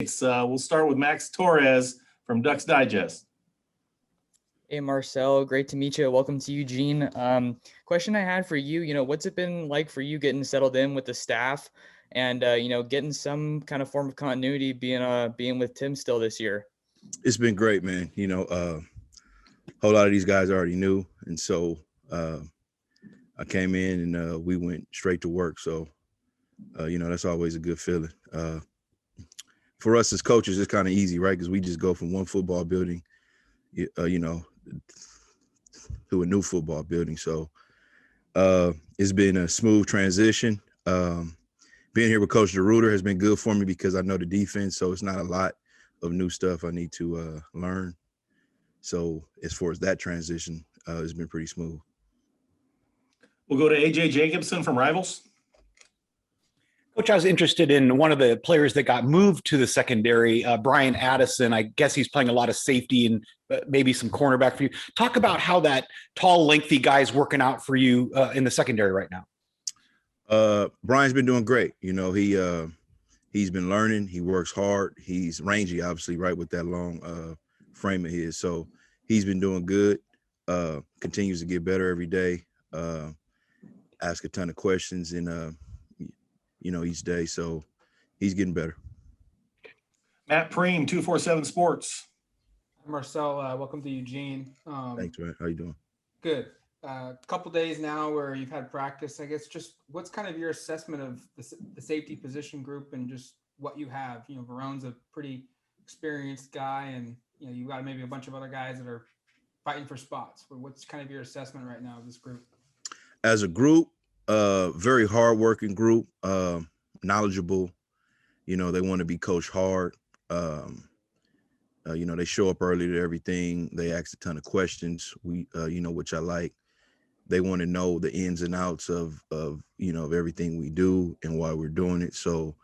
We'll start with Max Torres from Ducks Digest. Hey, Marcel, great to meet you. Welcome to Eugene. Question I had for you, what's it been like for you getting settled in with the staff and, getting some kind of form of continuity being with Tim still this year? It's been great, man. A whole lot of these guys I already knew. And so I came in and we went straight to work. So, that's always a good feeling. For us as coaches, it's kind of easy, right? Because we just go from one football building, to a new football building. So it's been a smooth transition. Being here with Coach DeRuiter has been good for me because I know the defense, so it's not a lot of new stuff I need to learn. So as far as that transition, it's been pretty smooth. We'll go to A.J. Jacobson from Rivals. Coach, I was interested in one of the players that got moved to the secondary, Brian Addison. I guess he's playing a lot of safety and maybe some cornerback for you. Talk about how that tall, lengthy guy is working out for you in the secondary right now. Brian's been doing great. He's been learning. He works hard. He's rangy, obviously, right, with that long frame of his. So he's been doing good. Continues to get better every day. Ask a ton of questions and each day. So he's getting better. Matt Preem, 247 Sports. Marcel, welcome to Eugene. Thanks, man. How you doing? Good. A couple days now where you've had practice. I guess just what's kind of your assessment of the safety position group and just what you have? Verone's a pretty experienced guy, and you've got maybe a bunch of other guys that are fighting for spots. What's kind of your assessment right now of this group? As a group, very hardworking group, knowledgeable. They want to be coached hard. They show up early to everything. They ask a ton of questions. Which I like. They want to know the ins and outs of everything we do and why we're doing it. So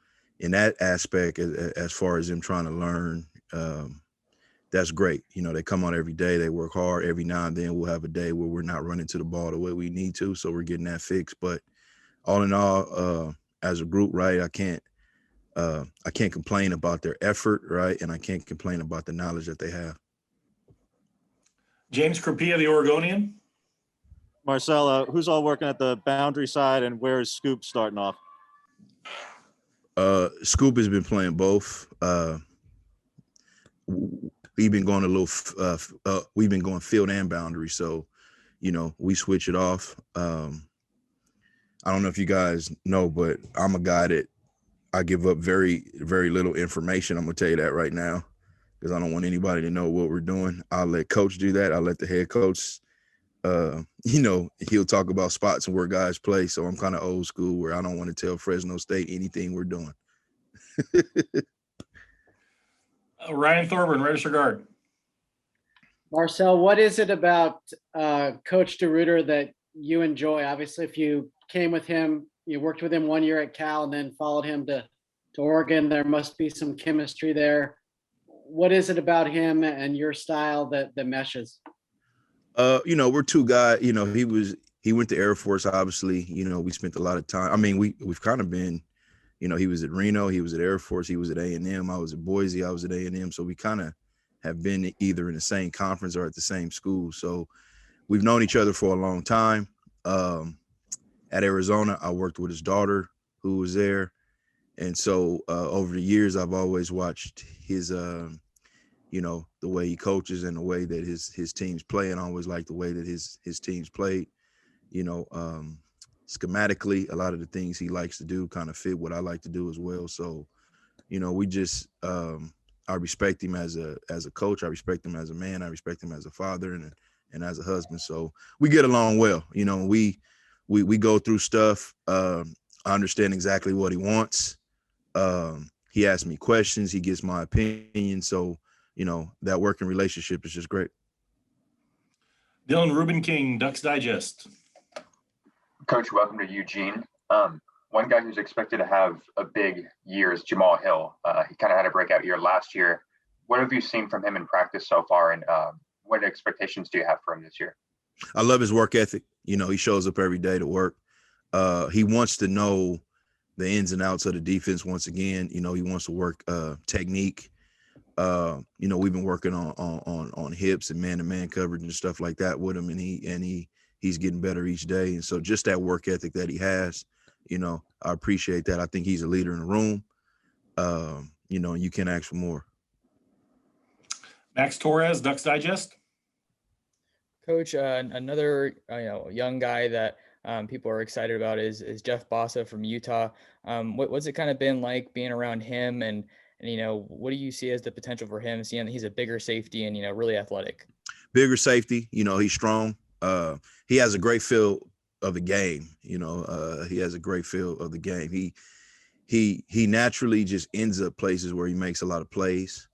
in that aspect, as far as them trying to learn, that's great. They come on every day. They work hard. Every now and then we'll have a day where we're not running to the ball the way we need to. So we're getting that fixed. But all in all, as a group, right, I can't complain about their effort, right? And I can't complain about the knowledge that they have. James Crapia, the Oregonian. Marcel, who's all working at the boundary side, and where is Scoop starting off? Scoop has been playing both. We've been going we've been going field and boundary. So, we switch it off. I don't know if you guys know, but I'm a guy that I give up very, very little information. I'm going to tell you that right now because I don't want anybody to know what we're doing. I'll let coach do that. I'll let the head coach, he'll talk about spots and where guys play. So I'm kind of old school where I don't want to tell Fresno State anything we're doing. Ryan Thorburn, register guard. Marcel, what is it about Coach DeRuiter that you enjoy? Obviously, if you came with him, you worked with him 1 year at Cal and then followed him to Oregon, there must be some chemistry there. What is it about him and your style that meshes? We're two guys. He went to Air Force, obviously. We spent a lot of time. I mean, we've kind of been, he was at Reno, he was at Air Force, he was at A&M, I was at Boise, I was at A&M. So we kind of have been either in the same conference or at the same school. So we've known each other for a long time. At Arizona, I worked with his daughter who was there. And so over the years, I've always watched his, the way he coaches and the way that his teams play. And I always liked the way that his teams played. Schematically, a lot of the things he likes to do kind of fit what I like to do as well. So, we just I respect him as a coach. I respect him as a man. I respect him as a father and as a husband. So we get along well. We go through stuff. I understand exactly what he wants. He asks me questions. He gets my opinion. So, that working relationship is just great. Dylan Rubin King, Ducks Digest. Coach, welcome to Eugene. One guy who's expected to have a big year is Jamal Hill. He kind of had a breakout year last year. What have you seen from him in practice so far, and what expectations do you have for him this year? I love his work ethic. He shows up every day to work. He wants to know the ins and outs of the defense. Once again, he wants to work technique. We've been working on hips and man-to-man coverage and stuff like that with him, and he's getting better each day. And so just that work ethic that he has, I appreciate that. I think he's a leader in the room. You can't ask for more. Max Torres, Ducks Digest. Coach, another young guy that people are excited about is Jeff Bossa from Utah. What's it kind of been like being around him, and what do you see as the potential for him, seeing that he's a bigger safety and really athletic? Bigger safety, he's strong. He has a great feel of the game. He has a great feel of the game. He naturally just ends up places where he makes a lot of plays.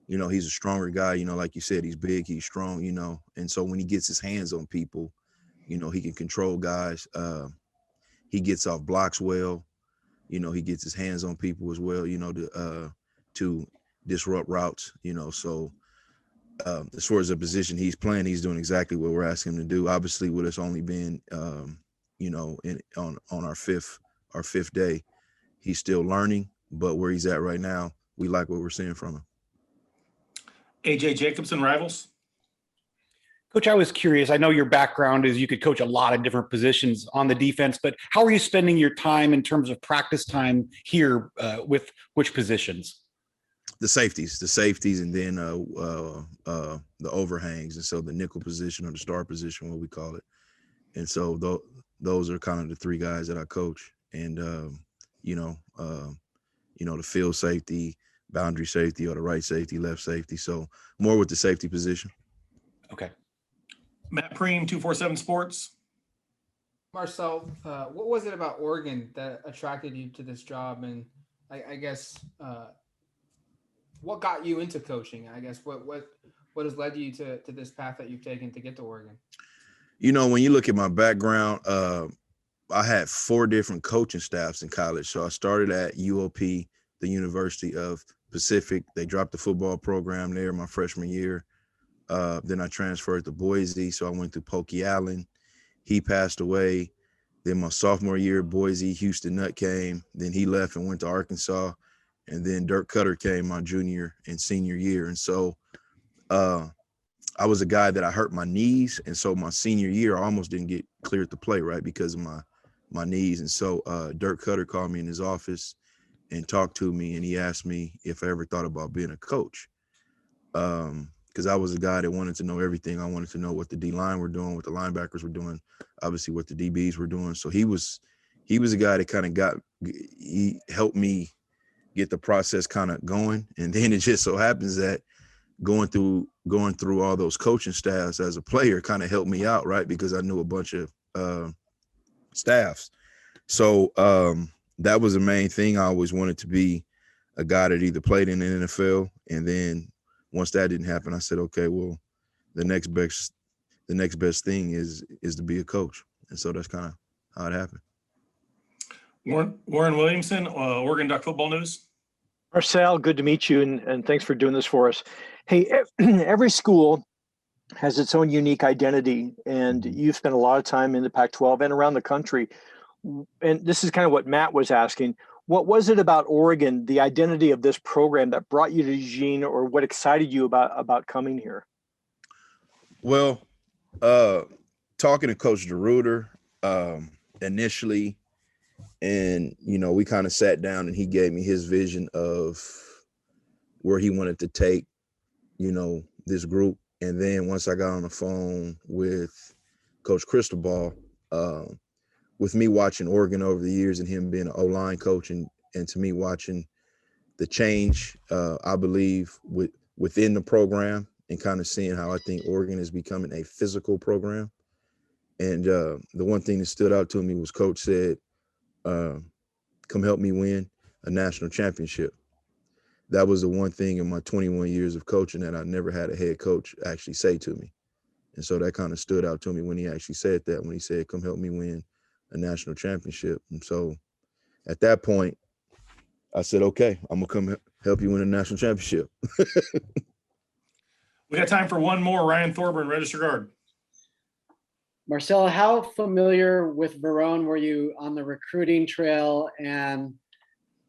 He's a stronger guy, like you said, he's big, he's strong, and so when he gets his hands on people, he can control guys. He gets off blocks well, he gets his hands on people as well, to disrupt routes, so as far as the position he's playing, he's doing exactly what we're asking him to do. Obviously, with us only being, on our fifth day, he's still learning, but where he's at right now, we like what we're seeing from him. AJ Jacobson, Rivals. Coach, I was curious. I know your background is you could coach a lot of different positions on the defense, but how are you spending your time in terms of practice time here with which positions? The safeties, and then the overhangs, and so the nickel position or the star position, what we call it. And so those are kind of the three guys that I coach, and the field safety, boundary safety, or the right safety, left safety. So more with the safety position. Okay. Matt Preem, 247 Sports. Marcel, what was it about Oregon that attracted you to this job? And I guess what got you into coaching? I guess what has led you to this path that you've taken to get to Oregon? When you look at my background, I had 4 different coaching staffs in college. So I started at UOP, the University of Pacific. They dropped the football program there my freshman year. Then I transferred to Boise. So I went to Pokey Allen. He passed away. Then my sophomore year at Boise, Houston Nutt came. Then he left and went to Arkansas. And then Dirk Cutter came my junior and senior year. And so I was a guy that I hurt my knees. And so my senior year, I almost didn't get cleared to play, right, because of my knees. And so Dirk Cutter called me in his office and talked to me, and he asked me if I ever thought about being a coach. Because I was a guy that wanted to know everything. I wanted to know what the D-line were doing, what the linebackers were doing, obviously what the DBs were doing. So he was a guy that he helped me get the process kind of going. And then it just so happens that going through all those coaching staffs as a player kind of helped me out, right? Because I knew a bunch of staffs. So that was the main thing. I always wanted to be a guy that either played in the NFL, and then once that didn't happen, I said, okay, well, the next best thing is to be a coach. And so that's kind of how it happened. Warren Williamson, Oregon Duck Football News. Marcel, good to meet you, and thanks for doing this for us. Hey, every school has its own unique identity, and you've spent a lot of time in the Pac-12 and around the country. And this is kind of what Matt was asking. What was it about Oregon, the identity of this program, that brought you to Eugene, or what excited you about coming here? Well, talking to Coach DeRuiter initially, and, we kind of sat down and he gave me his vision of where he wanted to take, this group. And then once I got on the phone with Coach Cristobal, with me watching Oregon over the years and him being an O-line coach, and to me watching the change, I believe, within the program, and kind of seeing how I think Oregon is becoming a physical program. And the one thing that stood out to me was Coach said, come help me win a national championship. That was the one thing in my 21 years of coaching that I never had a head coach actually say to me. And so that kind of stood out to me when he actually said that, when he said, come help me win a national championship. And so at that point, I said, okay, I'm going to come help you win a national championship. We got time for one more. Ryan Thorburn, Register Guard. Marcel, how familiar with Verone were you on the recruiting trail? And,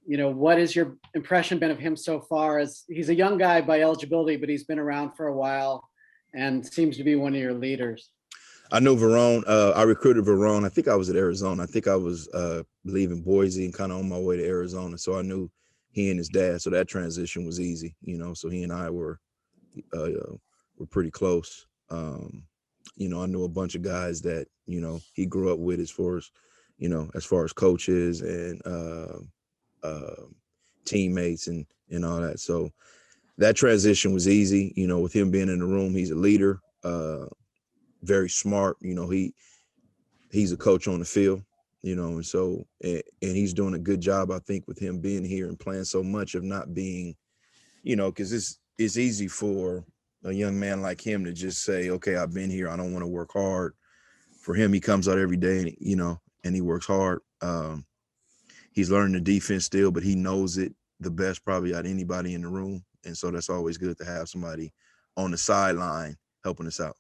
what has your impression been of him so far? As he's a young guy by eligibility, but he's been around for a while and seems to be one of your leaders. I know Verone. I recruited Verone. I think I was at Arizona. I think I was leaving Boise and kind of on my way to Arizona. So I knew he and his dad. So that transition was easy, So he and I were pretty close. I knew a bunch of guys that he grew up with as far as coaches and teammates and all that. So that transition was easy. With him being in the room, he's a leader. Very smart. He's a coach on the field, and so and he's doing a good job, I think, with him being here and playing so much of not being, because it's easy for a young man like him to just say, okay, I've been here, I don't want to work hard. For him, he comes out every day, and he works hard. He's learning the defense still, but he knows it the best probably out of anybody in the room, and so that's always good to have somebody on the sideline helping us out.